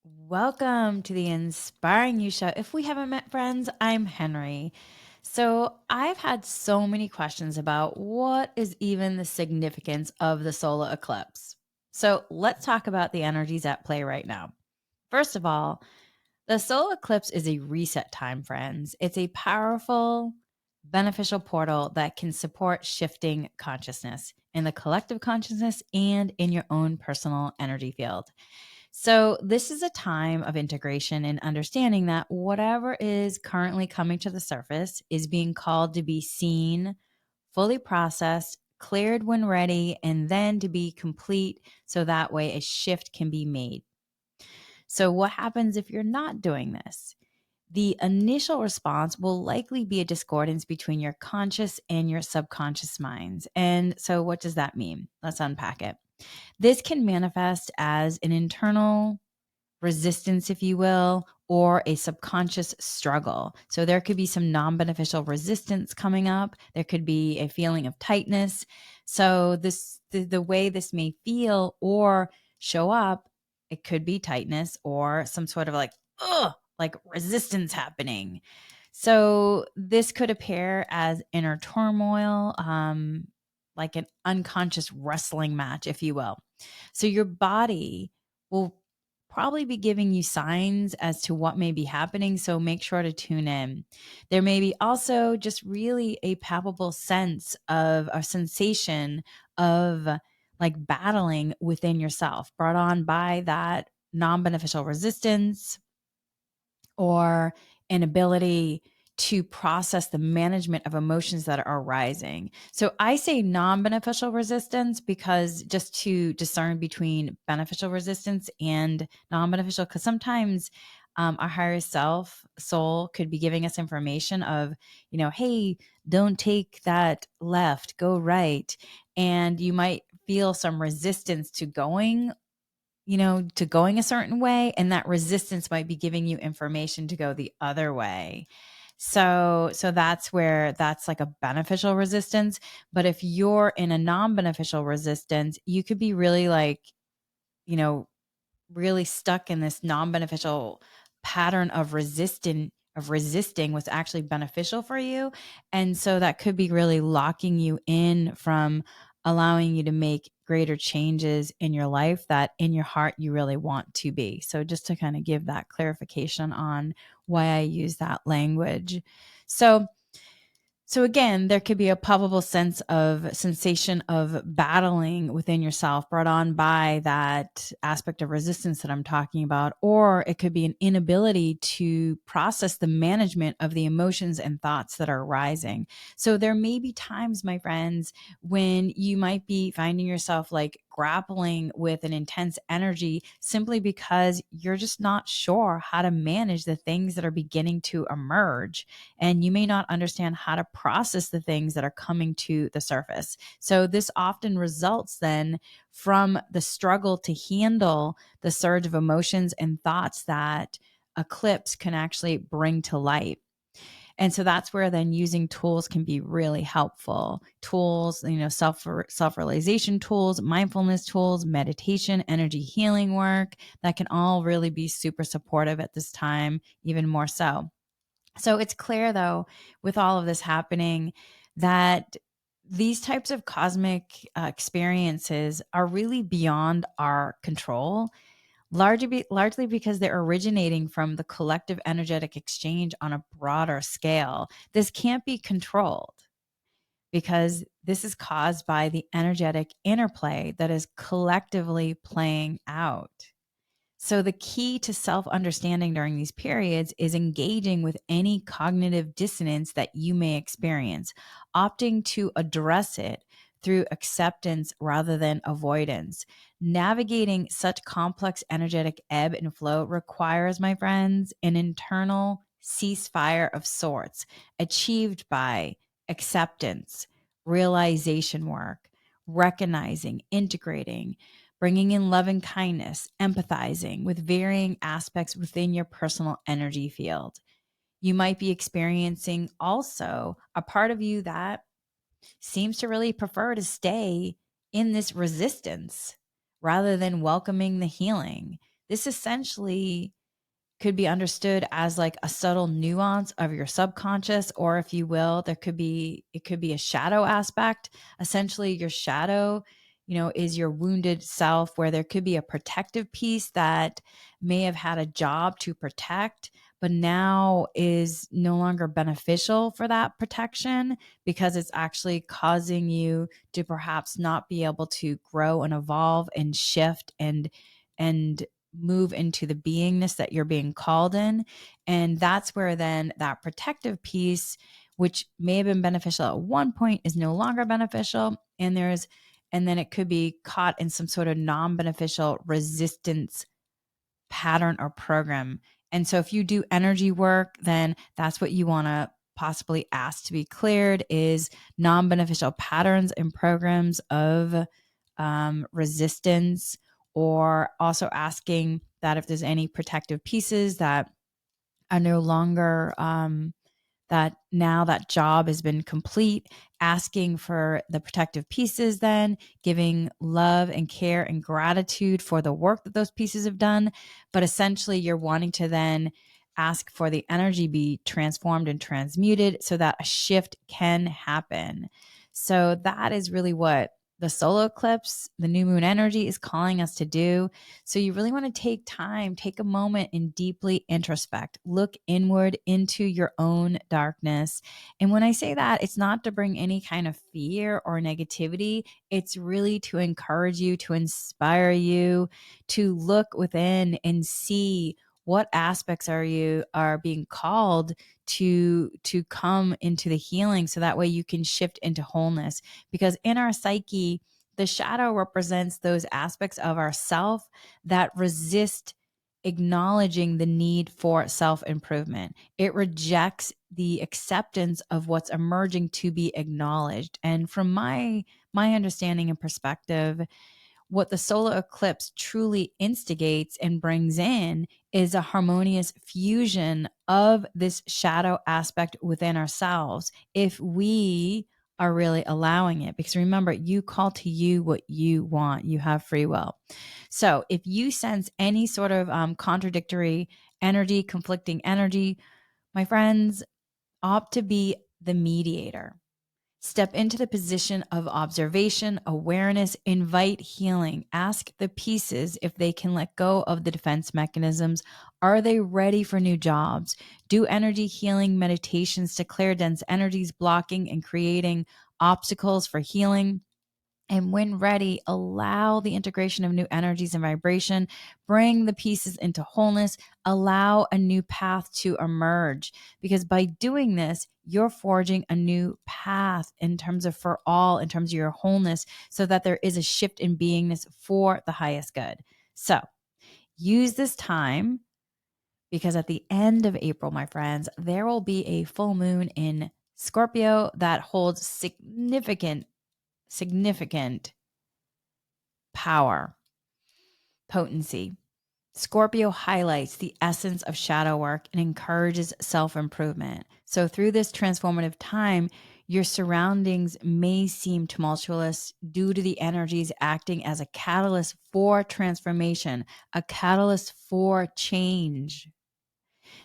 Welcome to the Inspiring You Show. If we haven't met, friends, I'm Henry. So, I've had so many questions about what is even the significance of the solar eclipse. So, let's talk about the energies at play right now. First of all, the solar eclipse is a reset time, friends. It's a powerful, beneficial portal that can support shifting consciousness in the collective consciousness and in your own personal energy field. So, this is a time of integration and understanding that whatever is currently coming to the surface is being called to be seen, fully processed, cleared when ready, and then to be complete so that way a shift can be made. So, what happens if you're not doing this? The initial response will likely be a discordance between your conscious and your subconscious minds. And so, what does that mean? Let's unpack it. This can manifest as an internal resistance, if you will, or a subconscious struggle. So there could be some non beneficial resistance coming up. There could be a feeling of tightness. So the way this may feel or show up, it could be tightness or some sort of like resistance happening. So this could appear as inner turmoil, like an unconscious wrestling match, if you will. So your body will probably be giving you signs as to what may be happening. So make sure to tune in. There may be also just really a palpable sense of a sensation of like battling within yourself, brought on by that non beneficial resistance or an ability to process the management of emotions that are arising. So I say non beneficial resistance because just to discern between beneficial resistance and non beneficial, because sometimes our higher self soul could be giving us information of, hey, don't take that left, go right. And you might feel some resistance to going a certain way, and that resistance might be giving you information to go the other way. So that's where that's like a beneficial resistance. But if you're in a non-beneficial resistance, you could be really you know, really stuck in this non-beneficial pattern of resisting what's actually beneficial for you. And so that could be really locking you in from allowing you to make greater changes in your life that in your heart you really want to be. So just to kind of give that clarification on why I use that language. So again, there could be a palpable sense of sensation of battling within yourself brought on by that aspect of resistance that I'm talking about, or it could be an inability to process the management of the emotions and thoughts that are arising. So there may be times, my friends, when you might be finding yourself like grappling with an intense energy simply because you're just not sure how to manage the things that are beginning to emerge, and you may not understand how to process the things that are coming to the surface. So, this often results then from the struggle to handle the surge of emotions and thoughts that eclipse can actually bring to light. And so that's where then using tools can be really helpful. Tools, self-realization tools, mindfulness tools, meditation, energy healing work, that can all really be super supportive at this time, even more so. So it's clear, though, with all of this happening, that these types of cosmic experiences are really beyond our control, largely because they're originating from the collective energetic exchange on a broader scale. This can't be controlled because this is caused by the energetic interplay that is collectively playing out. So, the key to self understanding during these periods is engaging with any cognitive dissonance that you may experience, opting to address it through acceptance rather than avoidance. Navigating such complex energetic ebb and flow requires, my friends, an internal ceasefire of sorts, achieved by acceptance, realization work, recognizing, integrating, bringing in love and kindness, empathizing with varying aspects within your personal energy field. You might be experiencing also a part of you that seems to really prefer to stay in this resistance rather than welcoming the healing. this essentially could be understood as like a subtle nuance of your subconscious, or if you will, it could be a shadow aspect. Essentially, your shadow, is your wounded self, where there could be a protective piece that may have had a job to protect, but now is no longer beneficial for that protection because it's actually causing you to perhaps not be able to grow and evolve and shift and move into the beingness that you're being called in. And that's where then that protective piece, which may have been beneficial at one point, is no longer beneficial. And then it could be caught in some sort of non-beneficial resistance pattern or program. And so if you do energy work, then that's what you want to possibly ask to be cleared, is non-beneficial patterns and programs of resistance, or also asking that if there's any protective pieces that are no longer that now that job has been complete, asking for the protective pieces, then giving love and care and gratitude for the work that those pieces have done. But essentially, you're wanting to then ask for the energy be transformed and transmuted so that a shift can happen. So that is really what the solar eclipse, the new moon energy, is calling us to do. So you really want to take time, take a moment and deeply introspect, look inward into your own darkness. And when I say that, it's not to bring any kind of fear or negativity. It's really to encourage you, to inspire you, to look within and see what aspects are being called to come into the healing, so that way you can shift into wholeness. Because in our psyche, the shadow represents those aspects of ourself that resist acknowledging the need for self-improvement. It rejects the acceptance of what's emerging to be acknowledged. And from my understanding and perspective, what the solar eclipse truly instigates and brings in is a harmonious fusion of this shadow aspect within ourselves, if we are really allowing it. Because remember, you call to you what you want, you have free will. So if you sense any sort of contradictory energy, conflicting energy, my friends, opt to be the mediator. Step into the position of observation, awareness, invite healing. Ask the pieces if they can let go of the defense mechanisms. Are they ready for new jobs? Do energy healing meditations to clear dense energies blocking and creating obstacles for healing. And when ready, allow the integration of new energies and vibration. Bring the pieces into wholeness. Allow a new path to emerge. Because by doing this, you're forging a new path in terms of for all, in terms of your wholeness, so that there is a shift in beingness for the highest good. So use this time, because at the end of April, my friends, there will be a full moon in Scorpio that holds significant power, potency. Scorpio highlights the essence of shadow work and encourages self improvement. So, through this transformative time, your surroundings may seem tumultuous due to the energies acting as a catalyst for transformation, a catalyst for change.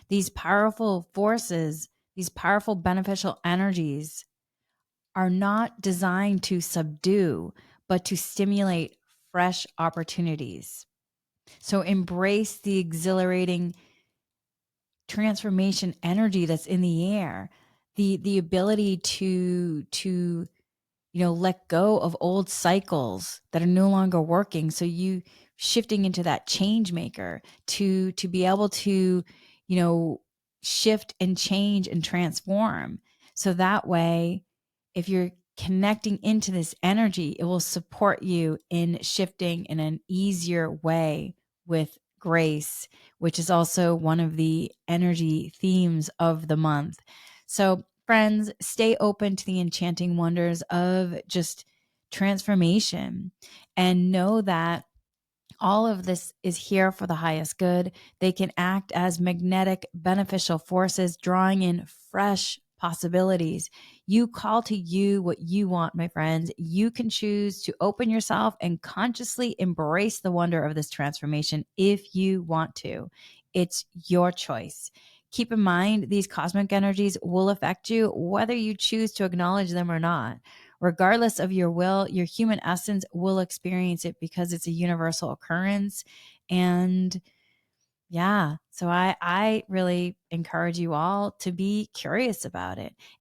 These powerful forces, these powerful beneficial energies are not designed to subdue, but to stimulate fresh opportunities. So embrace the exhilarating transformation energy that's in the air, the ability to let go of old cycles that are no longer working. So you shifting into that change maker to be able to, shift and change and transform. So that way, if you're connecting into this energy, it will support you in shifting in an easier way with grace, which is also one of the energy themes of the month. So friends, stay open to the enchanting wonders of just transformation, and know that all of this is here for the highest good. They can act as magnetic, beneficial forces, drawing in fresh possibilities. You call to you what you want, my friends. You can choose to open yourself and consciously embrace the wonder of this transformation if you want to. It's your choice. Keep in mind, these cosmic energies will affect you whether you choose to acknowledge them or not. Regardless of your will, your human essence will experience it because it's a universal occurrence. And yeah, so I really encourage you all to be curious about it.